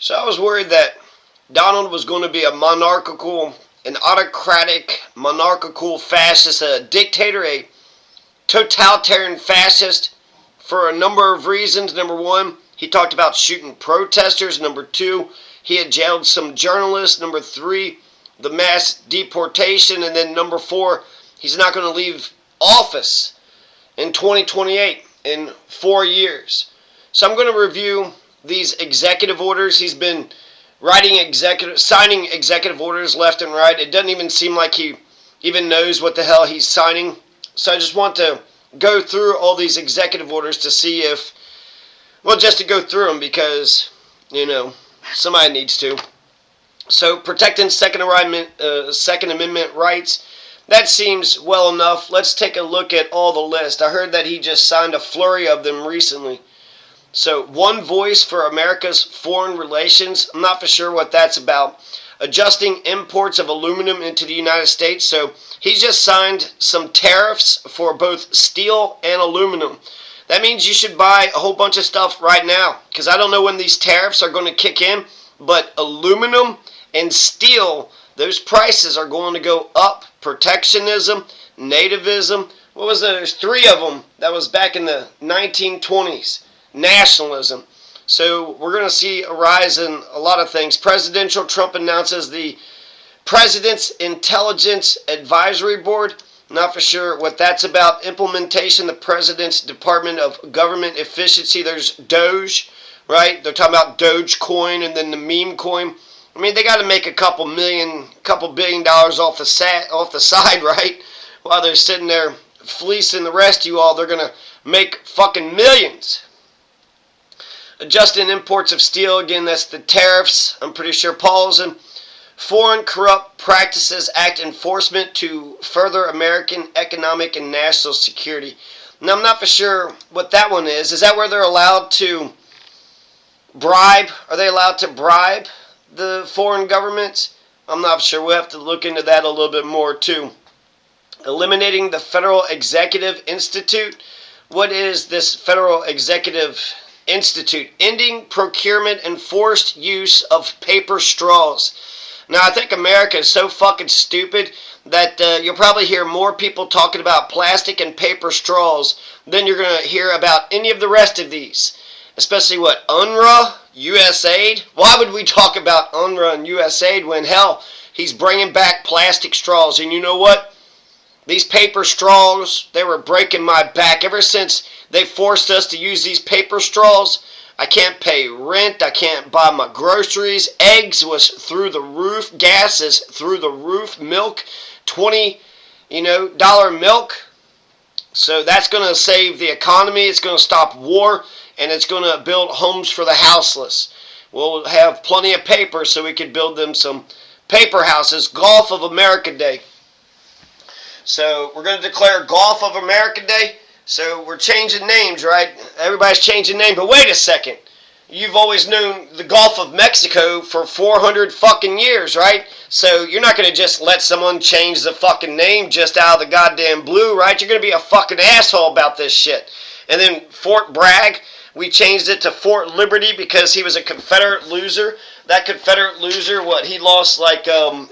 So I was worried that Donald was going to be an autocratic, monarchical fascist, a dictator, a totalitarian fascist for a number of reasons. Number one, he talked about shooting protesters. Number two, he had jailed some journalists. Number three, the mass deportation. And then number four, he's not going to leave office in 2028, in 4 years. So I'm going to review these executive orders. He's been signing executive orders left and right. It doesn't even seem like he even knows what the hell he's signing. So I just want to go through all these executive orders to see if, well, just to go through them because, somebody needs to. So protecting Second Amendment rights, that seems well enough. Let's take a look at all the list. I heard that he just signed a flurry of them recently. So, one voice for America's foreign relations. I'm not for sure what that's about. Adjusting imports of aluminum into the United States. So, he's just signed some tariffs for both steel and aluminum. That means you should buy a whole bunch of stuff right now. Because I don't know when these tariffs are going to kick in. But aluminum and steel, those prices are going to go up. Protectionism, nativism. What was there? There's three of them. That was back in the 1920s. Nationalism. So we're going to see a rise in a lot of things. Presidential Trump announces the President's Intelligence Advisory Board. Not for sure what that's about. Implementation, the President's Department of Government Efficiency. There's Doge, right? They're talking about Dogecoin and then the meme coin. I mean, they got to make a couple billion dollars off the side, right? While they're sitting there fleecing the rest of you all, they're going to make fucking millions. Adjusting imports of steel, again, that's the tariffs. I'm pretty sure Paul's in. Foreign Corrupt Practices Act enforcement to further American economic and national security. Now, I'm not for sure what that one is. Is that where they're allowed to bribe? Are they allowed to bribe the foreign governments? I'm not sure. We'll have to look into that a little bit more, too. Eliminating the Federal Executive Institute. What is this Federal Executive Institute? Ending procurement and forced use of paper straws. Now, I think America is so fucking stupid that you'll probably hear more people talking about plastic and paper straws than you're going to hear about any of the rest of these. Especially what? UNRWA? USAID? Why would we talk about UNRWA and USAID when, hell, he's bringing back plastic straws? And you know what? These paper straws, they were breaking my back. Ever since they forced us to use these paper straws, I can't pay rent. I can't buy my groceries. Eggs was through the roof. Gas is through the roof. Milk, $20 milk. So that's going to save the economy. It's going to stop war. And it's going to build homes for the houseless. We'll have plenty of paper so we can build them some paper houses. Golf of America Day. So we're going to declare Golf of America Day. So we're changing names, right? Everybody's changing names. But wait a second. You've always known the Gulf of Mexico for 400 fucking years, right? So you're not going to just let someone change the fucking name just out of the goddamn blue, right? You're going to be a fucking asshole about this shit. And then Fort Bragg, we changed it to Fort Liberty because he was a Confederate loser. That Confederate loser, he lost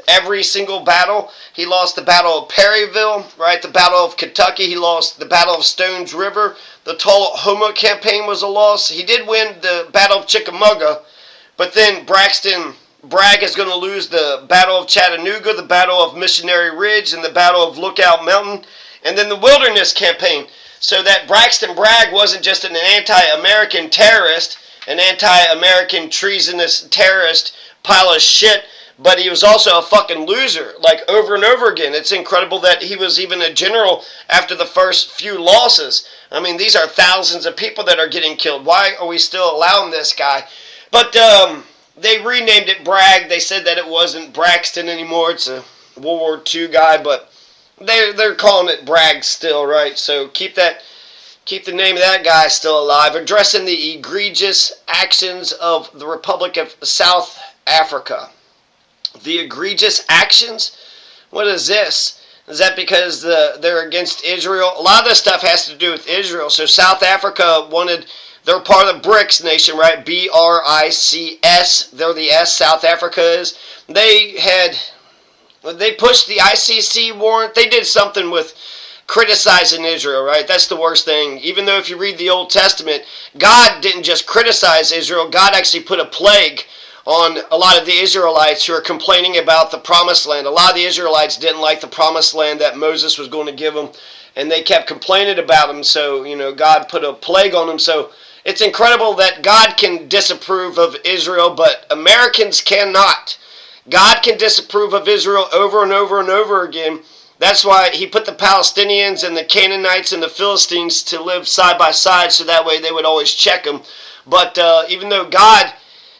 every single battle. He lost the Battle of Perryville, right? The Battle of Kentucky. He lost the Battle of Stones River. The Tullahoma campaign was a loss. He did win the Battle of Chickamauga, but then Bragg is going to lose the Battle of Chattanooga, the Battle of Missionary Ridge, and the Battle of Lookout Mountain, and then the Wilderness Campaign. So that Braxton Bragg wasn't just an anti-American terrorist, an anti-American treasonous terrorist pile of shit, but he was also a fucking loser, over and over again. It's incredible that he was even a general after the first few losses. I mean, these are thousands of people that are getting killed. Why are we still allowing this guy? But they renamed it Bragg. They said that it wasn't Braxton anymore. It's a World War II guy, but they're calling it Bragg still, right? So keep the name of that guy still alive. Addressing the egregious actions of the Republic of South Africa. The egregious actions? What is this? Is that because they're against Israel? A lot of this stuff has to do with Israel. So South Africa wanted They're part of the BRICS nation, right? BRICS. They're the S, South Africa is. They pushed the ICC warrant. They did something with criticizing Israel, right? That's the worst thing. Even though if you read the Old Testament, God didn't just criticize Israel. God actually put a plague on a lot of the Israelites who are complaining about the promised land. A lot of the Israelites didn't like the promised land that Moses was going to give them, and they kept complaining about them. So, God put a plague on them. So it's incredible that God can disapprove of Israel, but Americans cannot. God can disapprove of Israel over and over and over again. That's why he put the Palestinians and the Canaanites and the Philistines to live side by side, so that way they would always check them. But even though God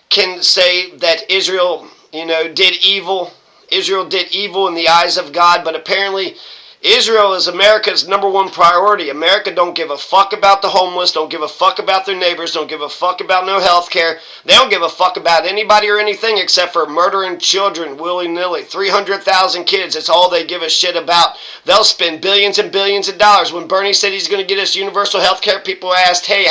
can say that Israel, did evil in the eyes of God, but apparently Israel is America's number one priority. America don't give a fuck about the homeless, don't give a fuck about their neighbors, don't give a fuck about no health care. They don't give a fuck about anybody or anything except for murdering children willy-nilly. 300,000 kids, that's all they give a shit about. They'll spend billions and billions of dollars. When Bernie said he's going to get us universal health care, people asked, hey,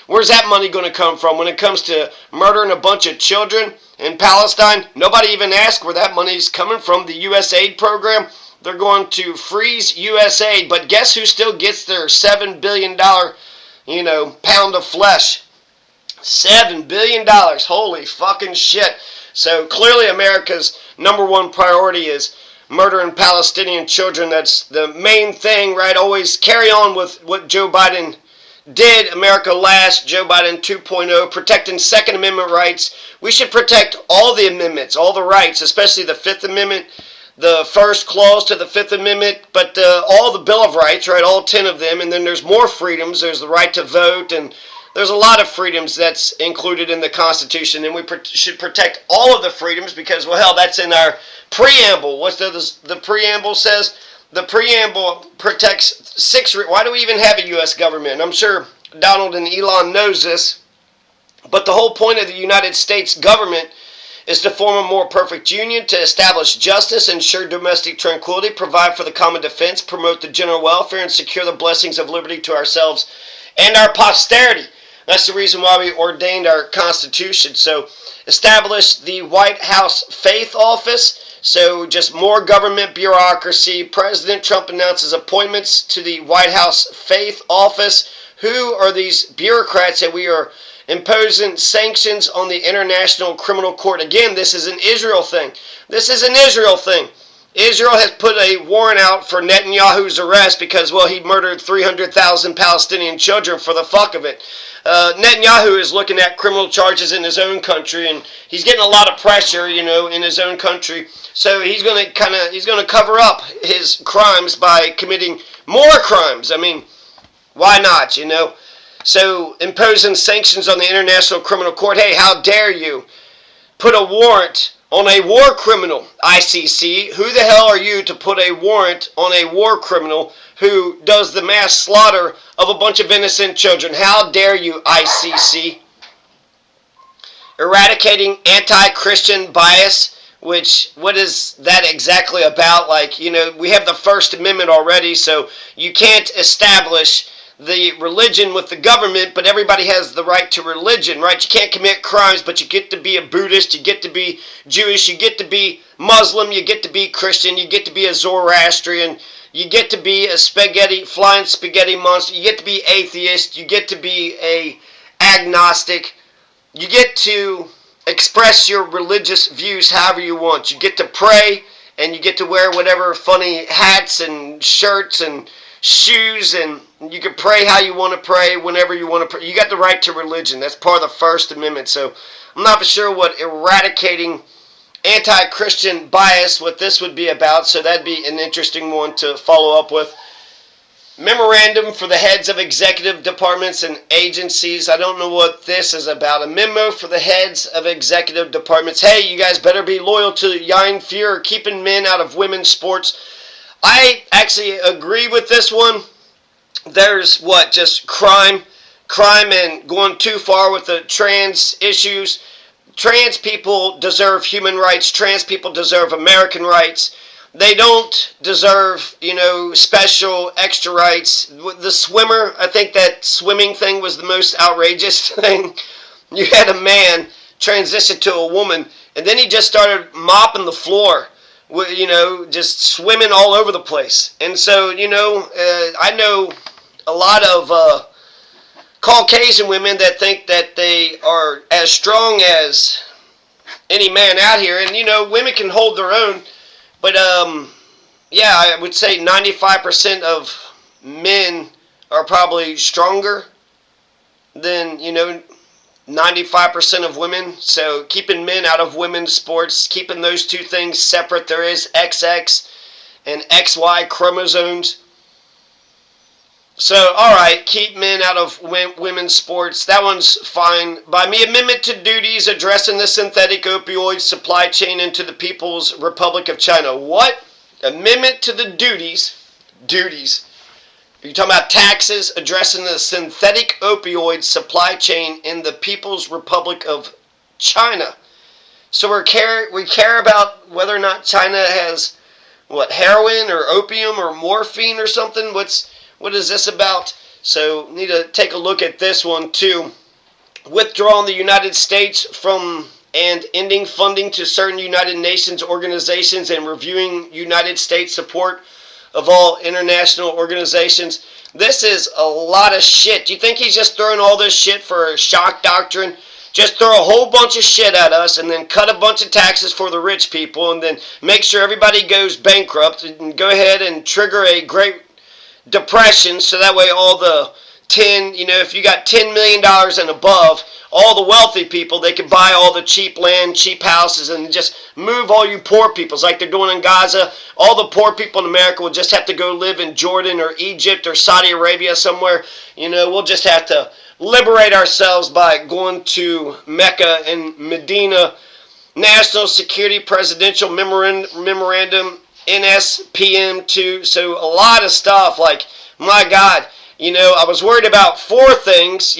where's that money going to come from? When it comes to murdering a bunch of children in Palestine, nobody even asked where that money's coming from. The USAID program, they're going to freeze USAID, but guess who still gets their $7 billion, pound of flesh? $7 billion. Holy fucking shit. So clearly America's number one priority is murdering Palestinian children. That's the main thing, right? Always carry on with what Joe Biden did. America last, Joe Biden 2.0, protecting Second Amendment rights. We should protect all the amendments, all the rights, especially the Fifth Amendment, the first clause to the Fifth Amendment, but all the Bill of Rights, right, all 10 of them, and then there's more freedoms. There's the right to vote, and there's a lot of freedoms that's included in the Constitution, and we should protect all of the freedoms because, well, hell, that's in our preamble. What the preamble says? The preamble protects why do we even have a U.S. government? I'm sure Donald and Elon knows this, but the whole point of the United States government is to form a more perfect union, to establish justice, ensure domestic tranquility, provide for the common defense, promote the general welfare, and secure the blessings of liberty to ourselves and our posterity. That's the reason why we ordained our Constitution. So, establish the White House Faith Office. So, just more government bureaucracy. President Trump announces appointments to the White House Faith Office. Who are these bureaucrats that we are imposing sanctions on the International Criminal Court? Again, this is an Israel thing. This is an Israel thing. Israel has put a warrant out for Netanyahu's arrest because, well, he murdered 300,000 Palestinian children for the fuck of it. Netanyahu is looking at criminal charges in his own country, and he's getting a lot of pressure, in his own country. So he's going to cover up his crimes by committing more crimes. I mean, why not, So, imposing sanctions on the International Criminal Court. Hey, how dare you put a warrant on a war criminal, ICC? Who the hell are you to put a warrant on a war criminal who does the mass slaughter of a bunch of innocent children? How dare you, ICC? Eradicating anti-Christian bias. What is that exactly about? We have the First Amendment already, so you can't establish the religion with the government, but everybody has the right to religion, right? You can't commit crimes, but you get to be a Buddhist, you get to be Jewish, you get to be Muslim, you get to be Christian, you get to be a Zoroastrian, you get to be a flying spaghetti monster, you get to be atheist, you get to be a agnostic, you get to express your religious views however you want. You get to pray, and you get to wear whatever funny hats and shirts and shoes, and you can pray how you want to pray, whenever you want to pray. You got the right to religion. That's part of the First Amendment. So I'm not for sure what eradicating anti-Christian bias, what this would be about. So that'd be an interesting one to follow up with. Memorandum for the heads of executive departments and agencies. I don't know what this is about. A memo for the heads of executive departments. Hey, you guys better be loyal to Jan Fuhrer, keeping men out of women's sports. I actually agree with this one. There's just crime and going too far with the trans issues. Trans people deserve human rights. Trans people deserve American rights. they don't deserve, special extra rights. The swimmer, I think that swimming thing was the most outrageous thing. You had a man transition to a woman, and then he just started mopping the floor, just swimming all over the place. And so, I know a lot of Caucasian women that think that they are as strong as any man out here, and women can hold their own. But yeah, I would say 95% of men are probably stronger than 95% of women. So keeping men out of women's sports, keeping those two things separate. There is XX and XY chromosomes. So, alright, keep men out of women's sports. That one's fine. By me, amendment to duties addressing the synthetic opioid supply chain into the People's Republic of China. What? Amendment to the duties. Duties. Are you talking about taxes addressing the synthetic opioid supply chain in the People's Republic of China? So we care about whether or not China has, heroin or opium or morphine or something? What is this about? So, need to take a look at this one too. Withdrawing the United States from and ending funding to certain United Nations organizations and reviewing United States support of all international organizations. This is a lot of shit. Do you think he's just throwing all this shit for a shock doctrine? Just throw a whole bunch of shit at us and then cut a bunch of taxes for the rich people and then make sure everybody goes bankrupt and go ahead and trigger a great depression, so that way all the if you got $10 million and above, all the wealthy people, they can buy all the cheap land, cheap houses, and just move all you poor peoples like they're doing in Gaza. All the poor people in America will just have to go live in Jordan or Egypt or Saudi Arabia somewhere. We'll just have to liberate ourselves by going to Mecca and Medina. National Security Presidential Memorandum NSPM2. So a lot of stuff, like, my God, I was worried about 4 things,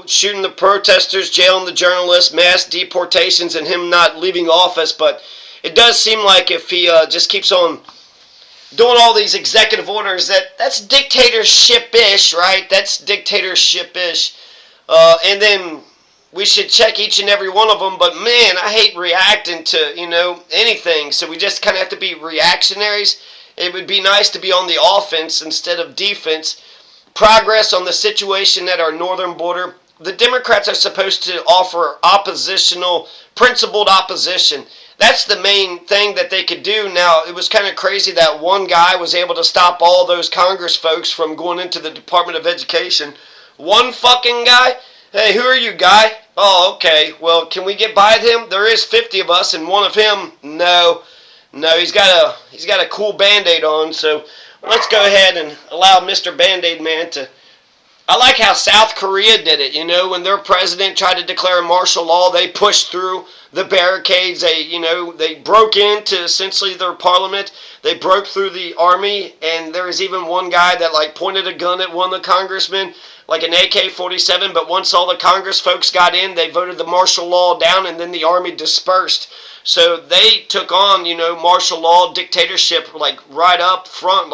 shooting the protesters, jailing the journalists, mass deportations, and him not leaving office. But it does seem like if he just keeps on doing all these executive orders, that's dictatorship-ish, right? That's dictatorship-ish. And then we should check each and every one of them, but man, I hate reacting to, anything. So we just kind of have to be reactionaries. It would be nice to be on the offense instead of defense. Progress on the situation at our northern border. The Democrats are supposed to offer principled opposition. That's the main thing that they could do. Now, it was kind of crazy that one guy was able to stop all those Congress folks from going into the Department of Education. One fucking guy? Hey, who are you, guy? Oh, okay. Well, can we get by with him? There is 50 of us, and one of him, no, he's got a cool Band-Aid on. So let's go ahead and allow Mr. Band-Aid Man to. I like how South Korea did it. When their president tried to declare martial law, they pushed through the barricades. They broke into essentially their parliament. They broke through the army, and there was even one guy that pointed a gun at one of the congressmen, like an AK-47, but once all the Congress folks got in, they voted the martial law down, and then the army dispersed. So they took on, martial law dictatorship, right up front,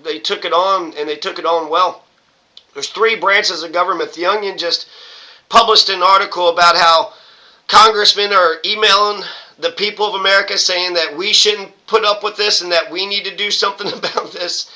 they took it on, and they took it on well. There's 3 branches of government. The Onion just published an article about how congressmen are emailing the people of America saying that we shouldn't put up with this and that we need to do something about this.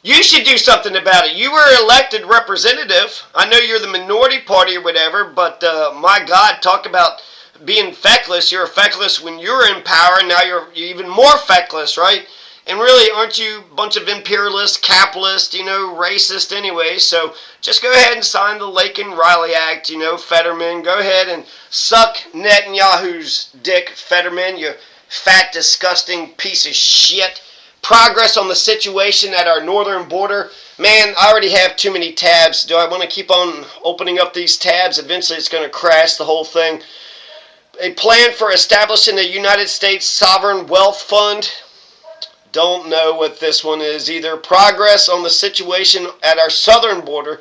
You should do something about it. You were elected representative. I know you're the minority party or whatever, but my God, talk about being feckless. You're feckless when you're in power, and now you're even more feckless, right? And really, aren't you a bunch of imperialists, capitalists, racist anyway? So just go ahead and sign the Laken-Riley Act, Fetterman. Go ahead and suck Netanyahu's dick, Fetterman, you fat, disgusting piece of shit. Progress on the situation at our northern border. Man, I already have too many tabs. Do I want to keep on opening up these tabs? Eventually it's going to crash the whole thing. A plan for establishing a United States Sovereign Wealth Fund. Don't know what this one is either. Progress on the situation at our southern border.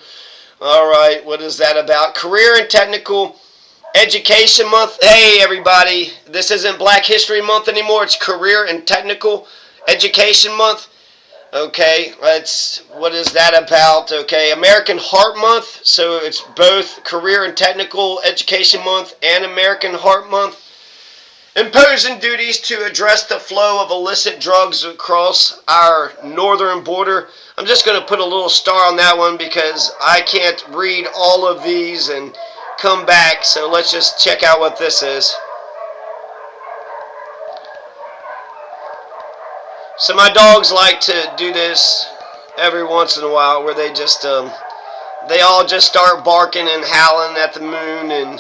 Alright, what is that about? Career and Technical Education Month. Hey everybody, this isn't Black History Month anymore. It's Career and Technical Education Month. Okay, what is that about? Okay, American Heart Month. So it's both Career and Technical Education Month and American Heart Month. Imposing duties to address the flow of illicit drugs across our northern border. I'm just going to put a little star on that one because I can't read all of these and come back. So let's just check out what this is. So my dogs like to do this every once in a while where they all just start barking and howling at the moon and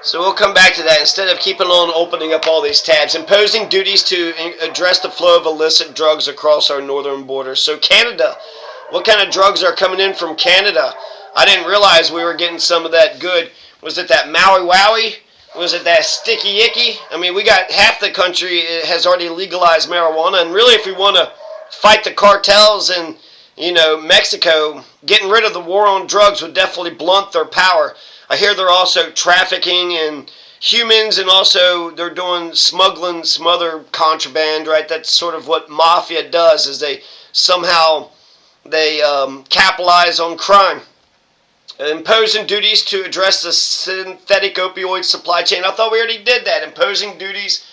so we'll come back to that instead of keeping on opening up all these tabs. Imposing duties to address the flow of illicit drugs across our northern border. So Canada, what kind of drugs are coming in from Canada? I didn't realize we were getting some of that good. Was it that Maui Wowie? Was it that Sticky Icky? I mean, we got half the country has already legalized marijuana, and really if we want to fight the cartels in, Mexico, getting rid of the war on drugs would definitely blunt their power. I hear they're also trafficking in humans, and also they're doing smuggling some other contraband, right? That's sort of what mafia does, is they capitalize on crime. Imposing duties to address the synthetic opioid supply chain. I thought we already did that. Imposing duties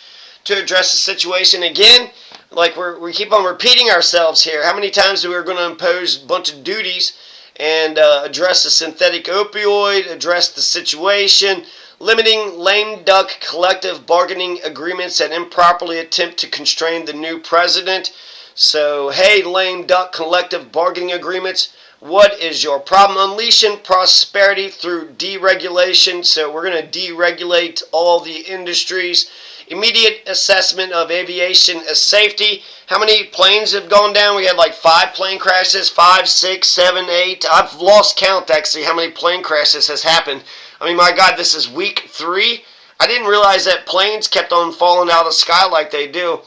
to address the situation. Again, like we keep on repeating ourselves here. How many times do we going to impose a bunch of duties and address the synthetic opioid, address the situation, limiting lame duck collective bargaining agreements that improperly attempt to constrain the new president. So, hey, lame duck collective bargaining agreements, what is your problem? Unleashing prosperity through deregulation. So we're going to deregulate all the industries. Immediate assessment of aviation as safety. How many planes have gone down? We had like 5 plane crashes, 5, 6, 7, 8. I've lost count actually how many plane crashes has happened. I mean, my God, this is week 3. I didn't realize that planes kept on falling out of the sky like they do.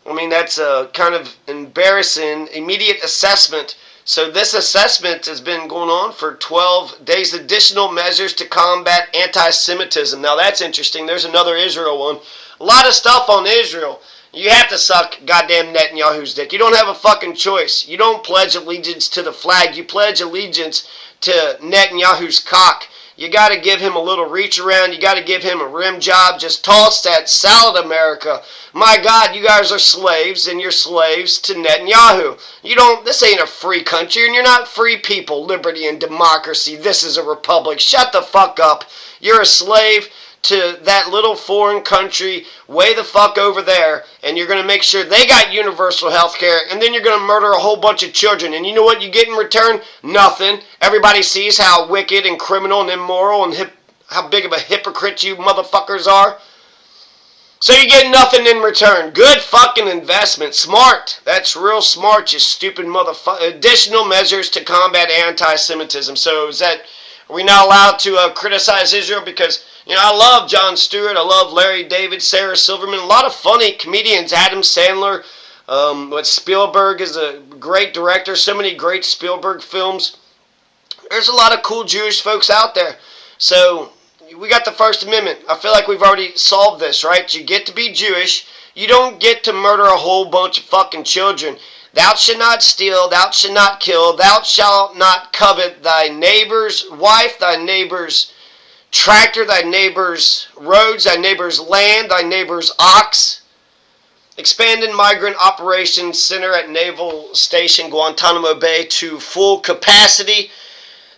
I mean, that's kind of embarrassing. Immediate assessment. So this assessment has been going on for 12 days. Additional measures to combat anti-Semitism. Now that's interesting. There's another Israel one. A lot of stuff on Israel. You have to suck goddamn Netanyahu's dick. You don't have a fucking choice. You don't pledge allegiance to the flag. You pledge allegiance to Netanyahu's cock. You got to give him a little reach around. You got to give him a rim job. Just toss that salad, America. My God, you guys are slaves, and you're slaves to Netanyahu. This ain't a free country, and you're not free people. Liberty and democracy. This is a republic. Shut the fuck up. You're a slave to that little foreign country way the fuck over there, and you're going to make sure they got universal health care, and then you're going to murder a whole bunch of children. And you know what you get in return? Nothing. Everybody sees how wicked and criminal and immoral and how big of a hypocrite you motherfuckers are. So you get nothing in return. Good fucking investment. Smart. That's real smart, you stupid motherfucker. Additional measures to combat anti-Semitism. So are we not allowed to criticize Israel? Because I love Jon Stewart. I love Larry David, Sarah Silverman. A lot of funny comedians. Adam Sandler. Spielberg is a great director. So many great Spielberg films. There's a lot of cool Jewish folks out there. So we got the First Amendment. I feel like we've already solved this, right? You get to be Jewish. You don't get to murder a whole bunch of fucking children. Thou shalt not steal, thou shalt not kill, thou shalt not covet thy neighbor's wife, thy neighbor's tractor, thy neighbor's roads, thy neighbor's land, thy neighbor's ox. Expanding Migrant Operations Center at Naval Station Guantanamo Bay to full capacity.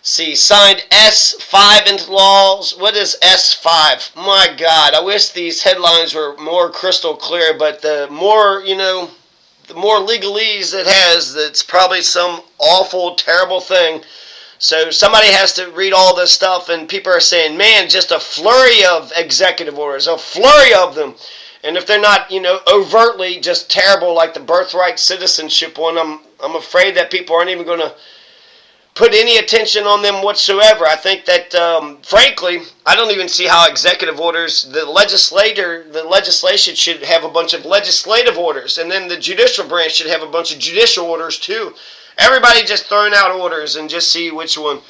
See, signed S5 into laws. What is S5? My God, I wish these headlines were more crystal clear, but the more, the more legalese it has, it's probably some awful, terrible thing. So somebody has to read all this stuff, and people are saying, man, just a flurry of executive orders, a flurry of them. And if they're not, overtly just terrible like the birthright citizenship one, I'm afraid that people aren't even going to put any attention on them whatsoever. I think that, frankly, I don't even see how executive orders, the legislation should have a bunch of legislative orders, and then the judicial branch should have a bunch of judicial orders too. Everybody just throwing out orders and just see which one.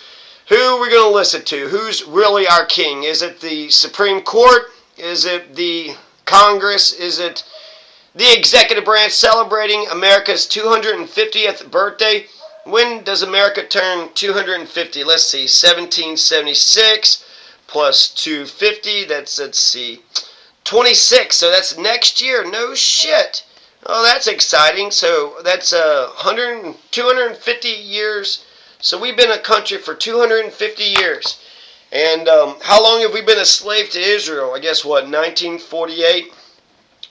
Who are we going to listen to? Who's really our king? Is it the Supreme Court? Is it the Congress? Is it the executive branch celebrating America's 250th birthday? When does America turn 250? Let's see, 1776 plus 250, that's, let's see, 26. So that's next year. No shit. Oh, that's exciting. So that's 250 years. So we've been a country for 250 years. And how long have we been a slave to Israel? I guess, what, 1948?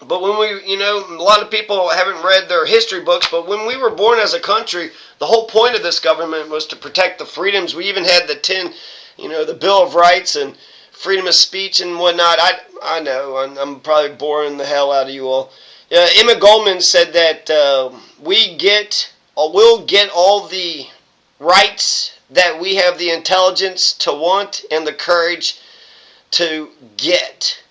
But when we, a lot of people haven't read their history books, but when we were born as a country, the whole point of this government was to protect the freedoms. We even had the Bill of Rights and freedom of speech and whatnot. I know, I'm probably boring the hell out of you all. Emma Goldman said that we'll get all the rights that we have the intelligence to want and the courage to get.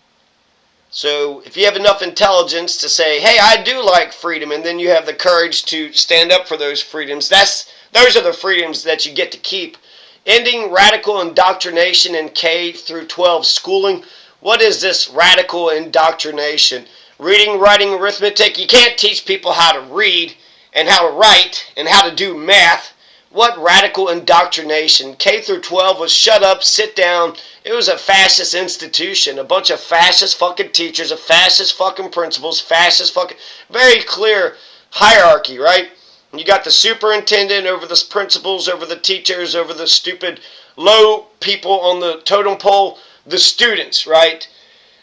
So if you have enough intelligence to say, hey, I do like freedom, and then you have the courage to stand up for those freedoms, those are the freedoms that you get to keep. Ending radical indoctrination in K through 12 schooling. What is this radical indoctrination? Reading, writing, arithmetic. You can't teach people how to read and how to write and how to do math. What radical indoctrination? K through 12 was shut up, sit down. It was a fascist institution. A bunch of fascist fucking teachers, a fascist fucking principals, fascist fucking... Very clear hierarchy, right? You got the superintendent over the principals, over the teachers, over the stupid low people on the totem pole, the students, right?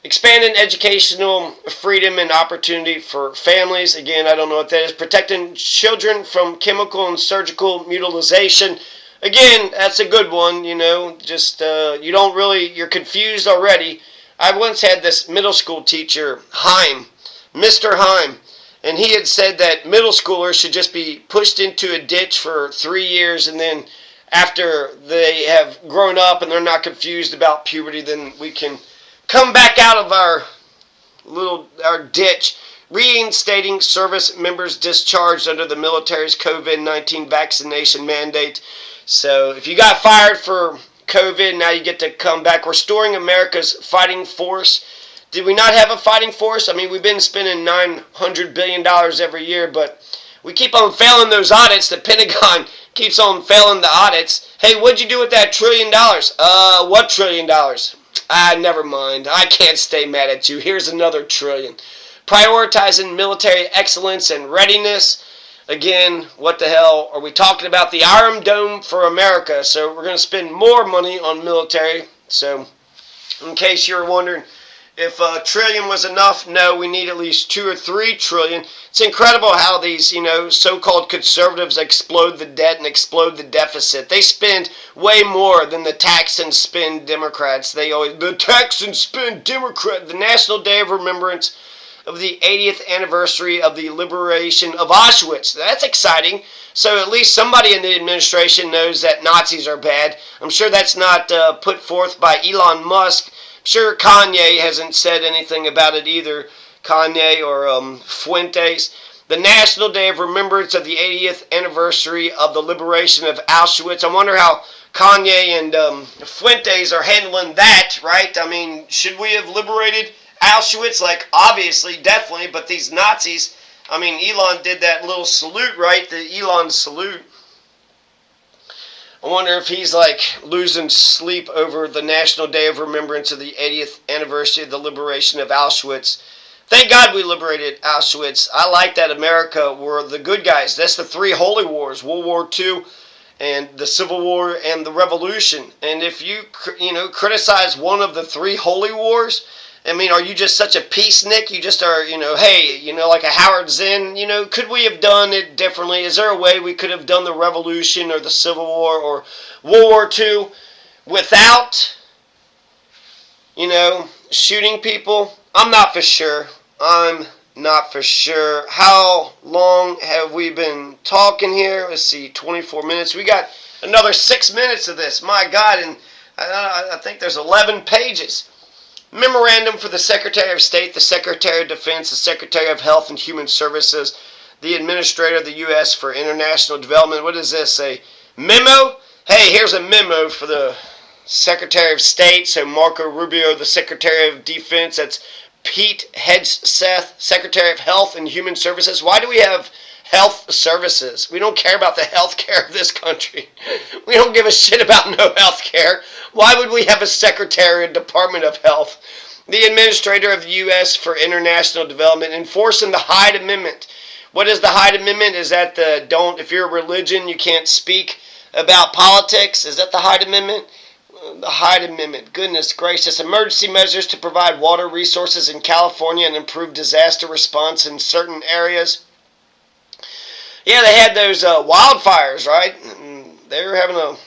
Expanding educational freedom and opportunity for families. Again, I don't know what that is. Protecting children from chemical and surgical mutilation. Again, that's a good one, Just, you're confused already. I once had this middle school teacher, Mr. Heim, and he had said that middle schoolers should just be pushed into a ditch for 3 years, and then after they have grown up and they're not confused about puberty, then we can come back out of our ditch. Reinstating service members discharged under the military's COVID-19 vaccination mandate. So if you got fired for COVID, now you get to come back. Restoring America's fighting force. Did we not have a fighting force? I mean, we've been spending $900 billion every year, but we keep on failing those audits. The Pentagon keeps on failing the audits. Hey, what'd you do with that $1 trillion? What $1 trillion? Never mind. I can't stay mad at you. Here's another $1 trillion. Prioritizing military excellence and readiness. Again, what the hell are we talking about? The Iron Dome for America. So we're going to spend more money on military. So in case you're wondering if $1 trillion was enough, no, we need at least $2 or $3 trillion. It's incredible how these, so-called conservatives explode the debt and explode the deficit. They spend way more than the tax and spend Democrats. The tax and spend Democrat. The National Day of Remembrance of the 80th anniversary of the liberation of Auschwitz. That's exciting. So at least somebody in the administration knows that Nazis are bad. I'm sure that's not put forth by Elon Musk. I'm sure Kanye hasn't said anything about it either. Kanye or Fuentes. The National Day of Remembrance of the 80th anniversary of the liberation of Auschwitz. I wonder how Kanye and Fuentes are handling that, right? I mean, should we have liberated Auschwitz? Like, obviously, definitely, but these Nazis, I mean, Elon did that little salute, right? The Elon salute. I wonder if he's, like, losing sleep over the National Day of Remembrance of the 80th anniversary of the liberation of Auschwitz. Thank God we liberated Auschwitz. I like that America were the good guys. That's the three holy wars, World War II, and the Civil War, and the Revolution. And if you, criticize one of the three holy wars, I mean, are you just such a peacenik? You just are, hey, like a Howard Zinn, could we have done it differently? Is there a way we could have done the Revolution or the Civil War or World War II without, shooting people? I'm not for sure. How long have we been talking here? Let's see, 24 minutes. We got another 6 minutes of this. My God, and I think there's 11 pages. Memorandum for the Secretary of State, the Secretary of Defense, the Secretary of Health and Human Services, the Administrator of the U.S. for International Development. What is this? A memo? Hey, here's a memo for the Secretary of State. So Marco Rubio, the Secretary of Defense. That's Pete Hegseth, Secretary of Health and Human Services. Why do we have health services? We don't care about the health care of this country. We don't give a shit about no health care. Why would we have a Secretary of Department of Health? The Administrator of the U.S. for International Development enforcing the Hyde Amendment. What is the Hyde Amendment? Is that the don't, if you're a religion, you can't speak about politics? Is that the Hyde Amendment? The Hyde Amendment. Goodness gracious. Emergency measures to provide water resources in California and improve disaster response in certain areas. Yeah, they had those wildfires, right? And they were having a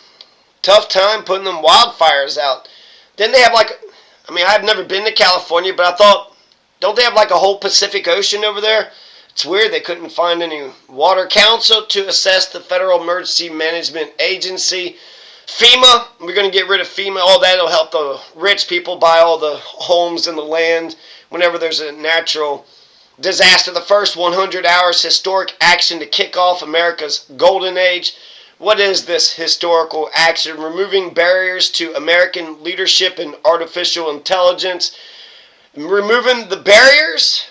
tough time putting them wildfires out. Didn't they have I've never been to California, but I thought, don't they have like a whole Pacific Ocean over there? It's weird they couldn't find any water. Council to assess the Federal Emergency Management Agency. FEMA, we're going to get rid of FEMA. Oh, that'll help the rich people buy all the homes and the land whenever there's a natural disaster. The first 100 hours historic action to kick off America's golden age. What is this historical action? Removing barriers to American leadership in artificial intelligence. Removing the barriers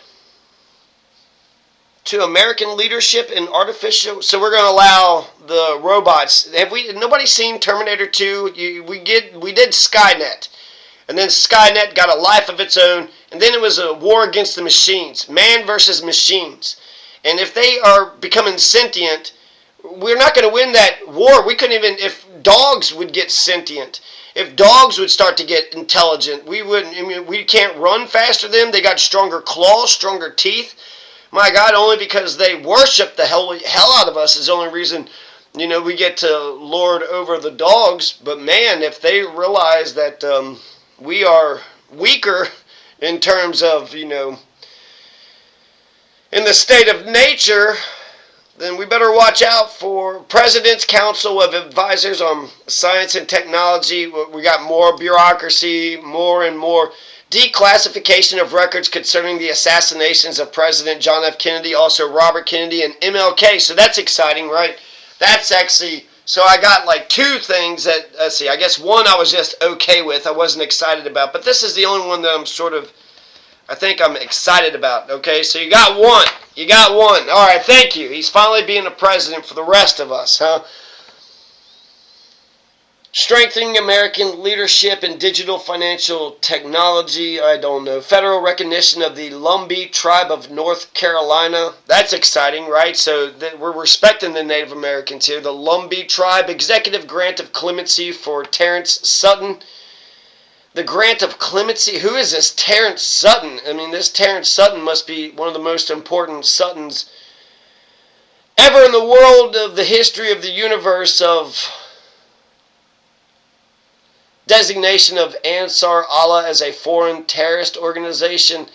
to American leadership in artificial. So we're going to allow the robots. Nobody seen Terminator 2? We did Skynet, and then Skynet got a life of its own, and then it was a war against the machines, man versus machines. And if they are becoming sentient, we're not going to win that war. We couldn't even, if dogs would get sentient, if dogs would start to get intelligent, we wouldn't. I mean, we can't run faster than them. They got stronger claws, stronger teeth. My God, only because they worship the hell out of us is the only reason, we get to lord over the dogs. But man, if they realize that we are weaker in terms of, in the state of nature, then we better watch out for President's Council of Advisors on Science and Technology. We got more bureaucracy, more and more declassification of records concerning the assassinations of President John F. Kennedy, also Robert Kennedy and MLK. So that's exciting, right? That's actually, so I got like two things that, let's see, I guess one I was just okay with, I wasn't excited about, but this is the only one that I think I'm excited about, okay? So you got one. All right, thank you. He's finally being a president for the rest of us, huh? Strengthening American leadership in digital financial technology. I don't know. Federal recognition of the Lumbee tribe of North Carolina. That's exciting, right? So we're respecting the Native Americans here. The Lumbee tribe. Executive grant of clemency for Terrence Sutton. The grant of clemency. Who is this Terrence Sutton? I mean, this Terrence Sutton must be one of the most important Suttons ever in the world of the history of the universe of designation of Ansar Allah as a foreign terrorist organization.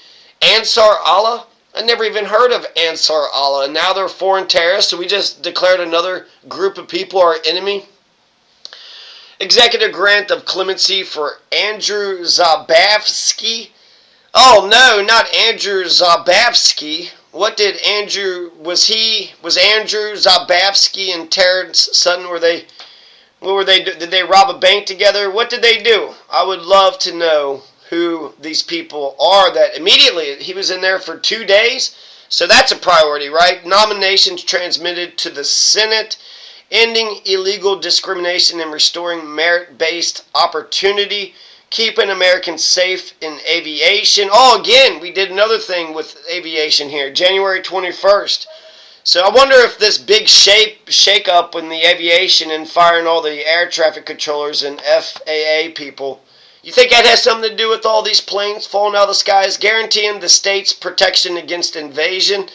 Ansar Allah? I never even heard of Ansar Allah. And now they're foreign terrorists, so we just declared another group of people our enemy. Executive grant of clemency for Andrew Zabavsky. Oh no, not Andrew Zabavsky. What did Andrew, was Andrew Zabavsky and Terrence Sutton, what were they? Did they rob a bank together? What did they do? I would love to know who these people are that immediately, he was in there for 2 days, so that's a priority, right? Nominations transmitted to the Senate, ending illegal discrimination and restoring merit-based opportunity, keeping Americans safe in aviation. Oh, again, we did another thing with aviation here, January 21st. So I wonder if this big shake-up in the aviation and firing all the air traffic controllers and FAA people, you think that has something to do with all these planes falling out of the skies, guaranteeing the state's protection against invasion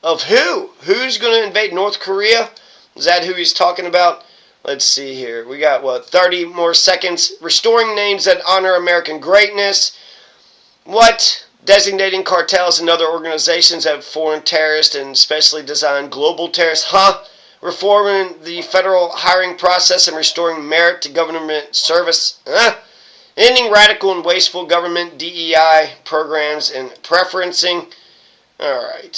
of who? Who's going to invade North Korea? Is that who he's talking about? Let's see here. We got, 30 more seconds. Restoring names that honor American greatness. What? Designating cartels and other organizations as foreign terrorists and specially designed global terrorists. Huh? Reforming the federal hiring process and restoring merit to government service. Huh? Ending radical and wasteful government DEI programs and preferencing. All right.